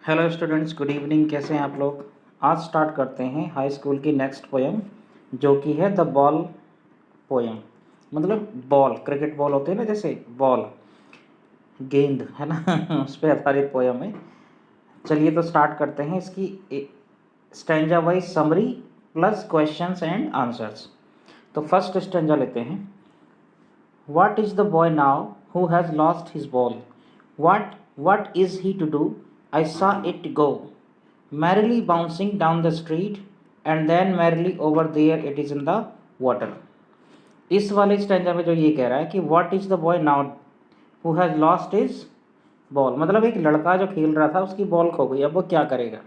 Hello students, good evening. कैसे हैं आप लोग? आज स्टार्ट करते हैं हाई स्कूल की नेक्स्ट पोएम, जो कि है द बॉल पोएम। मतलब बॉल, क्रिकेट बॉल होते हैं ना, जैसे बॉल, गेंद है ना उस पर आधारित पोएम है। चलिए तो स्टार्ट करते हैं इसकी stanza wise summary plus questions and answers. तो फर्स्ट स्टैंजा लेते हैं। What is the boy now who has lost his ball? What is he to do? I saw it go, merrily bouncing down the street, and then merrily over there it is in the water. इस वाले stanza में जो ये कह रहा है कि what is the boy now who has lost his ball, मतलब एक लड़का जो खेल रहा था उसकी बॉल खो गई, अब वो क्या करेगा।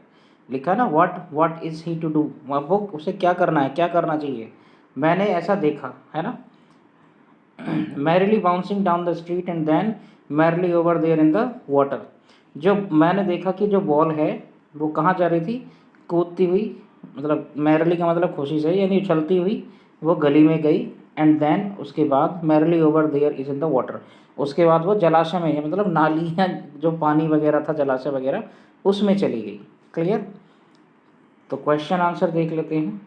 लिखा ना what is he to do, अब वो उसे क्या करना है, क्या करना चाहिए। मैंने ऐसा देखा है ना, merrily bouncing down the street and then merrily over there in the water। जो मैंने देखा कि जो बॉल है वो कहाँ जा रही थी, कूदती हुई, मतलब merrily का मतलब खुशी से, यानी उछलती हुई वो गली में गई। एंड देन उसके बाद merrily over there is in the water, उसके बाद वो जलाशय में, मतलब नालियाँ जो पानी वगैरह था, जलाशय वगैरह, उसमें चली गई। क्लियर? तो क्वेश्चन आंसर देख लेते हैं।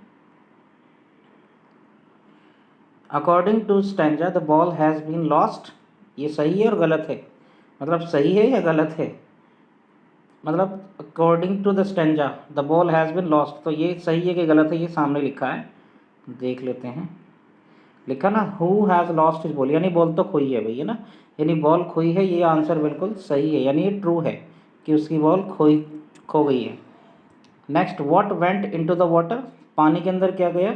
According to stanza the ball has been lost, ये सही है और गलत है, मतलब सही है या गलत है। मतलब according to the stanza the ball has been lost, तो ये सही है कि गलत है, ये सामने लिखा है, देख लेते हैं। लिखा ना who has lost his ball, यानी बॉल तो खोई है भैया ना, यानी बॉल खोई है, ये आंसर बिल्कुल सही है, यानी ये ट्रू है कि उसकी बॉल खो गई है। Next, what went into the water, पानी के अंदर क्या गया,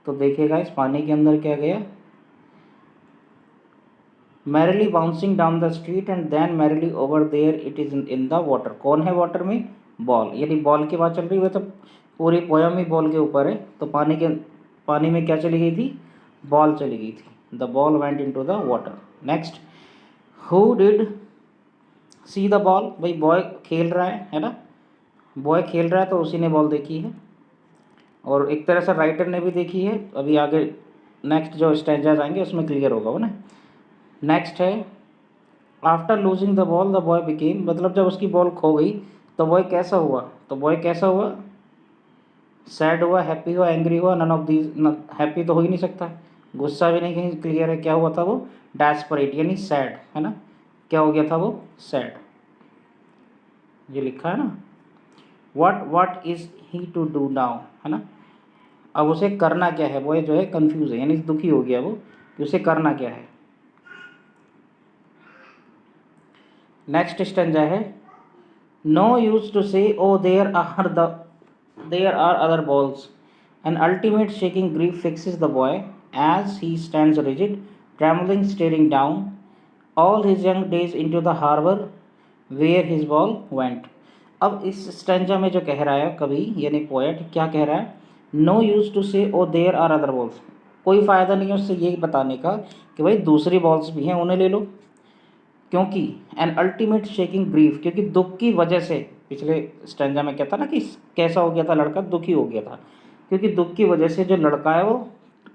तो देखिएगा इस पानी के अंदर क्या गया, merrily bouncing down the street and then merrily over there it is in the water। कौन है वाटर में? बॉल, यानी बॉल की बात चल रही है, तो पूरी पोयम ही बॉल के ऊपर है। तो पानी में क्या चली गई थी? बॉल चली गई थी। The ball went into the water. Next, who did see the ball, भाई बॉय खेल रहा है ना, बॉय खेल रहा है तो उसी ने बॉल देखी है, और एक तरह से राइटर ने भी देखी है। अभी आगे नेक्स्ट जो स्टैंजाज आएंगे उसमें क्लियर होगा वो ना। नेक्स्ट है, after losing the ball the boy became, मतलब जब उसकी बॉल खो गई तो बॉय कैसा हुआ, तो बॉय कैसा हुआ, सैड हुआ, हैप्पी हुआ, एंग्री हुआ, नन ऑफ दीज। हैप्पी तो हो ही नहीं सकता, गुस्सा भी नहीं, कहीं क्लियर है क्या हुआ था वो, डेस्परेट यानी सैड, है ना, क्या हो गया था वो, सैड। ये लिखा है ना, what is he to do now, है ना, अब उसे करना क्या है, बॉय जो है कंफ्यूज है, यानी दुखी हो गया वो कि उसे करना क्या है। नेक्स्ट स्टेंजा है, no use to say O there are other balls, an ultimate shaking grief fixes the boy as he stands rigid trembling staring down all his young days into the harbour where his ball went. अब इस stanza में जो कह रहा है कवि यानी poet, क्या कह रहा है, no use to say O there are other balls, कोई फ़ायदा नहीं है उससे ये बताने का कि भाई दूसरी बॉल्स भी हैं, उन्हें ले लो। क्योंकि एन अल्टीमेट शेकिंग ग्रीफ, क्योंकि दुख की वजह से, पिछले स्टैंजा में कहता ना कि कैसा हो गया था लड़का, दुखी हो गया था, क्योंकि दुख की वजह से जो लड़का है वो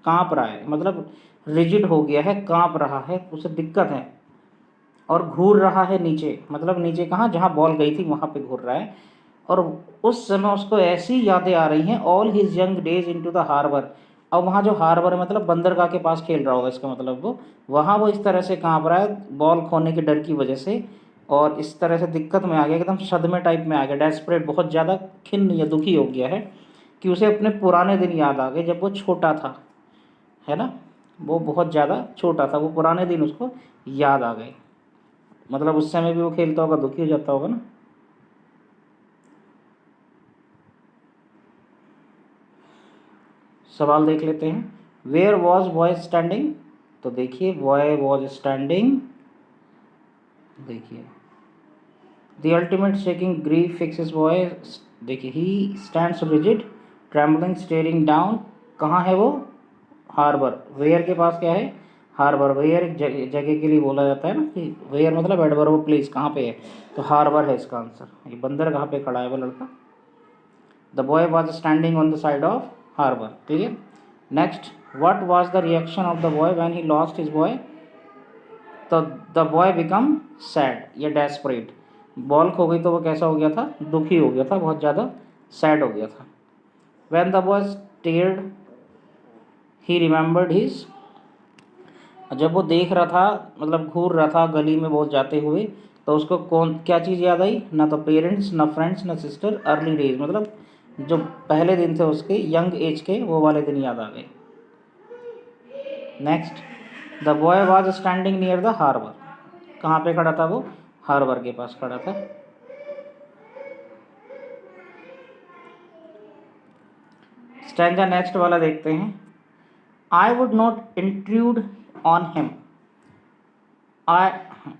काँप रहा है, मतलब रिजिड हो गया है, काँप रहा है, उसे दिक्कत है, और घूर रहा है नीचे, मतलब नीचे कहाँ, जहाँ बॉल गई थी वहाँ पे घूर रहा है। और उस समय उसको ऐसी यादें आ रही हैं, all his young days into the harbour, अब वहाँ जो हार्बर है मतलब बंदरगाह के पास खेल रहा होगा, इसका मतलब वो वहाँ वो इस तरह से काँप रहा है बॉल खोने के डर की वजह से, और इस तरह से दिक्कत में आ गया, एकदम सदमे टाइप में आ गया, डेस्परेट, बहुत ज़्यादा खिन्न या दुखी हो गया है कि उसे अपने पुराने दिन याद आ गए जब वो छोटा था, है ना, वो बहुत ज़्यादा छोटा था, वो पुराने दिन उसको याद आ गए, मतलब उस समय भी वो खेलता होगा, दुखी हो जाता होगा ना। सवाल देख लेते हैं, वेयर वॉज बॉय स्टैंडिंग, तो देखिए बॉय वॉज स्टैंडिंग, देखिए the ultimate shaking grief fixes boy, देखिए he stands rigid trembling staring down, कहाँ है वो, हार्बर, वेयर के पास क्या है, हार्बर, वेयर एक जगह के लिए बोला जाता है ना कि वेयर मतलब एडवर्ब प्लेस, कहाँ पे है, तो हार्बर है इसका आंसर, ये बंदर कहाँ पे खड़ा है वो लड़का। The boy was standing on the side of harbour. Clear? Next, what was the reaction of the boy when he lost his boy, तो द बॉय बिकम सैड या डेस्परेट, बॉल खो गई तो वो कैसा हो गया था, दुखी हो गया था, बहुत ज़्यादा सैड हो गया था। When the boy stared, he remembered his, जब वो देख रहा था मतलब घूर रहा था गली में बहुत जाते हुए, तो उसको कौन क्या चीज़ याद आई, ना तो पेरेंट्स, ना फ्रेंड्स, ना सिस्टर, अर्ली डेज, मतलब जो पहले दिन थे उसके यंग एज के, वो वाले दिन याद आ गए। Next, the boy was standing near the harbour, कहाँ पे खड़ा था वो, हार्बर के पास खड़ा था। स्टैंजा नेक्स्ट वाला देखते हैं। I would not intrude on him,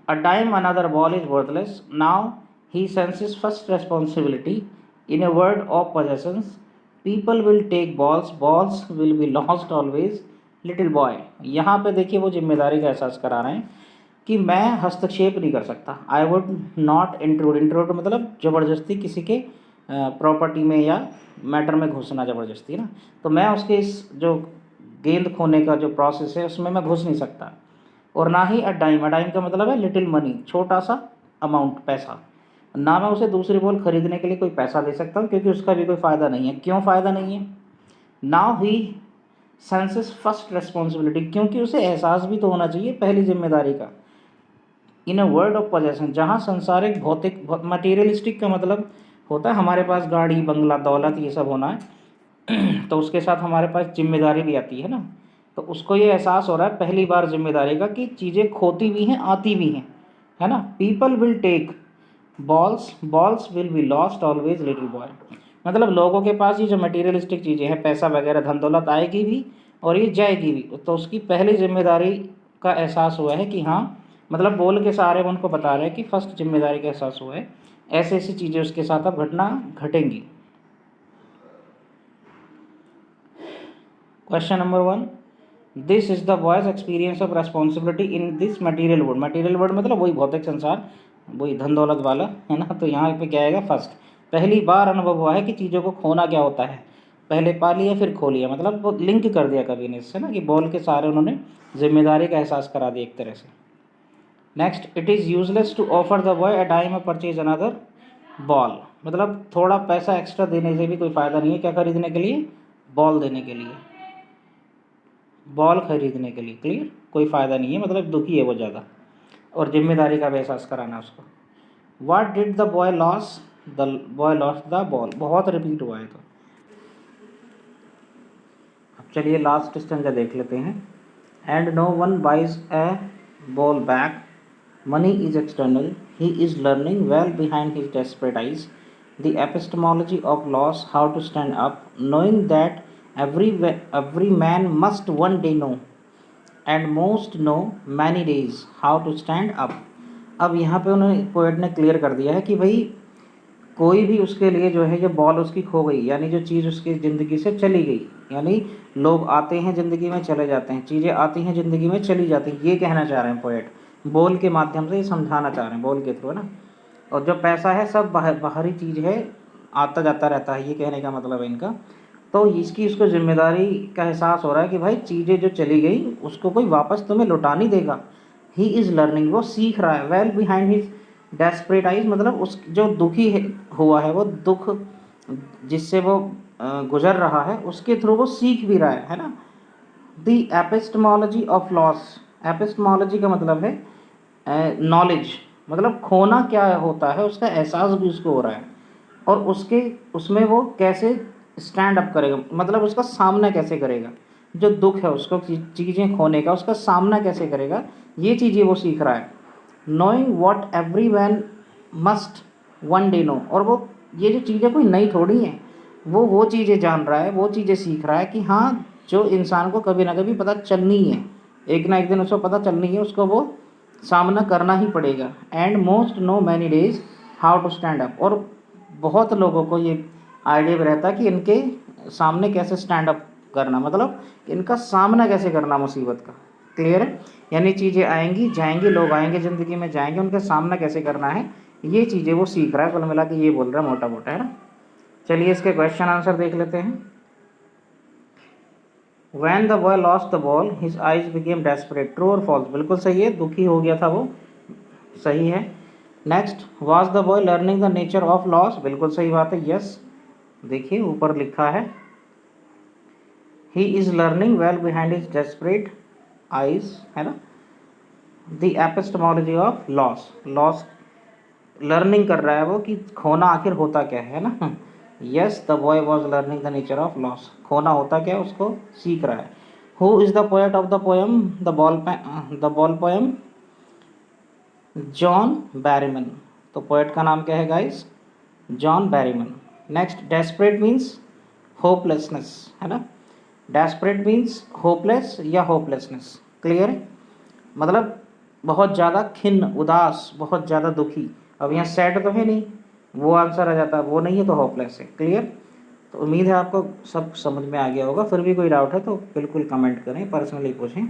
a dime another ball is worthless. Now he senses first responsibility. In a world of possessions, people will take balls, balls will be lost always. Little boy, यहाँ पे देखिए वो जिम्मेदारी का एहसास करा रहे हैं कि मैं हस्तक्षेप नहीं कर सकता। I would not intrude, intrude मतलब ज़बरदस्ती किसी के प्रॉपर्टी में या मैटर में घुसना ज़बरदस्ती ना, तो मैं उसके इस जो गेंद खोने का जो प्रोसेस है उसमें मैं घुस नहीं सकता। और ना ही अ डाइम का मतलब है लिटिल मनी, छोटा सा अमाउंट पैसा, ना मैं उसे दूसरी बॉल खरीदने के लिए कोई पैसा दे सकता हूँ क्योंकि उसका भी कोई फ़ायदा नहीं है। क्यों फ़ायदा नहीं है, now he senses first responsibility, क्योंकि उसे एहसास भी तो होना चाहिए पहली जिम्मेदारी का। इन अ वर्ल्ड ऑफ पोजेशन, जहाँ संसारिक भौतिक मटीरियलिस्टिक का मतलब होता है हमारे पास गाड़ी बंगला दौलत ये सब होना है तो उसके साथ हमारे पास जिम्मेदारी भी आती है ना, तो उसको ये एहसास हो रहा है पहली बार जिम्मेदारी का कि चीज़ें खोती भी हैं आती भी हैं, है ना। People will take balls, balls will be lost always little boy, मतलब लोगों के पास ये जो मटीरियलिस्टिक चीज़ें हैं पैसा वगैरह धन दौलत आएगी भी और ये जाएगी भी, तो उसकी पहली जिम्मेदारी का एहसास हुआ है कि हाँ, मतलब बोल के सहारे वो उनको बता रहे हैं कि फर्स्ट जिम्मेदारी का एहसास हुआ है, ऐसी ऐसी चीज़ें उसके साथ अब घटना घटेंगी। Question number 1, this is the boy's experience of responsibility in this material world, material world मतलब वही भौतिक संसार, वही धन दौलत वाला, है ना। तो यहाँ पे क्या आएगा, फर्स्ट, पहली बार अनुभव हुआ है कि चीज़ों को खोना क्या होता है, पहले पा लिया फिर खो लिया, मतलब वो लिंक कर दिया कभी ने इससे ना कि बॉल के सहारे उन्होंने जिम्मेदारी का एहसास करा दिया एक तरह से। Next, it is useless to offer the boy a dime or purchase another ball, मतलब थोड़ा पैसा एक्स्ट्रा देने से भी कोई फ़ायदा नहीं है, क्या खरीदने के लिए, बॉल देने के लिए, बॉल खरीदने के लिए, क्लियर, कोई फ़ायदा नहीं है, मतलब दुखी है वो ज़्यादा, और जिम्मेदारी का भी एहसास कराना उसको। What did the boy loss, the boy loss the ball, बहुत रिपीट हुआ है तो। अब चलिए लास्ट स्टेंजा देख लेते हैं। And no one buys a ball back, money is external, he is learning well behind his desperate eyes, the epistemology of loss, how to stand up, knowing that every man must one day know and most know many days how to stand up। अब यहाँ पे उन्होंने poet ने clear कर दिया है कि भाई कोई भी उसके लिए जो है ये बॉल उसकी खो गई, यानी जो चीज़ उसकी ज़िंदगी से चली गई, यानी लोग आते हैं ज़िंदगी में चले जाते हैं, चीज़ें आती हैं ज़िंदगी में चली जाती हैं, ये कहना चाह रहे हैं पोएट, बॉल के माध्यम से ये समझाना चाह रहे हैं, बॉल के थ्रू, है ना। और जो पैसा है सब बाहरी चीज़ है, आता जाता रहता है, ये कहने का मतलब है इनका। तो इसकी उसको जिम्मेदारी का एहसास हो रहा है कि भाई चीज़ें जो चली गई उसको कोई वापस तुम्हें लौटा नहीं देगा। ही इज़ लर्निंग, वो सीख रहा है, well behind his desperate eyes, मतलब उस जो दुखी हुआ है वो दुख जिससे वो गुजर रहा है उसके थ्रू वो सीख भी रहा है ना। The epistemology of loss, epistemology का मतलब है नॉलेज, मतलब खोना क्या होता है उसका एहसास भी उसको हो रहा है, और उसके उसमें वो कैसे स्टैंड अप करेगा, मतलब उसका सामना कैसे करेगा, जो दुख है उसको चीज़ें खोने का उसका सामना कैसे करेगा, ये चीज़ें वो सीख रहा है। Knowing what every man must one day know, और वो ये जो चीज़ें कोई नई थोड़ी हैं, वो चीज़ें जान रहा है, वो चीज़ें सीख रहा है कि हाँ जो इंसान को कभी ना कभी पता चलनी है, एक ना एक दिन उसको पता चलनी है, उसको वो सामना करना ही पड़ेगा। And most know many days how to stand up, और बहुत लोगों को ये आइडिया भी रहता है कि इनके सामने कैसे स्टैंड अप करना, मतलब इनका सामना कैसे करना मुसीबत का, क्लियर है। यानी चीज़ें आएंगी जाएंगी, लोग आएंगे ज़िंदगी में जाएंगे, उनका सामना कैसे करना है, ये चीज़ें वो सीख रहा है, कुल मिला के ये बोल रहा है मोटा मोटा, है ना। चलिए इसके क्वेश्चन आंसर देख लेते हैं। When the boy lost the ball, his eyes became desperate, true और फॉल्स, बिल्कुल सही है, दुखी हो गया था वो, सही है। Next, was the boy learning the nature of loss, बिल्कुल सही बात है, यस। देखिए ऊपर लिखा है ही is learning well behind his desperate eyes, है ना। The epistemology of loss, loss learning कर रहा है वो कि खोना आखिर होता क्या है ना। Yes, the boy was learning the nature of loss, खोना होता क्या है उसको सीख रहा है। Who is the poet of the poem the ball poem? John Berryman. तो पोएट का नाम क्या है guys? John Berryman. Next, desperate means hopelessness, है ना। डेस्परेट मीन्स होपलेस या होपलेसनेस, क्लियर है। मतलब बहुत ज़्यादा खिन्न, उदास, बहुत ज़्यादा दुखी। अब यहाँ सैड तो है नहीं, वो आंसर आ जाता, वो नहीं है तो होपलेस है, क्लियर। तो उम्मीद है आपको सब समझ में आ गया होगा। फिर भी कोई डाउट है तो बिल्कुल कमेंट करें, पर्सनली पूछें।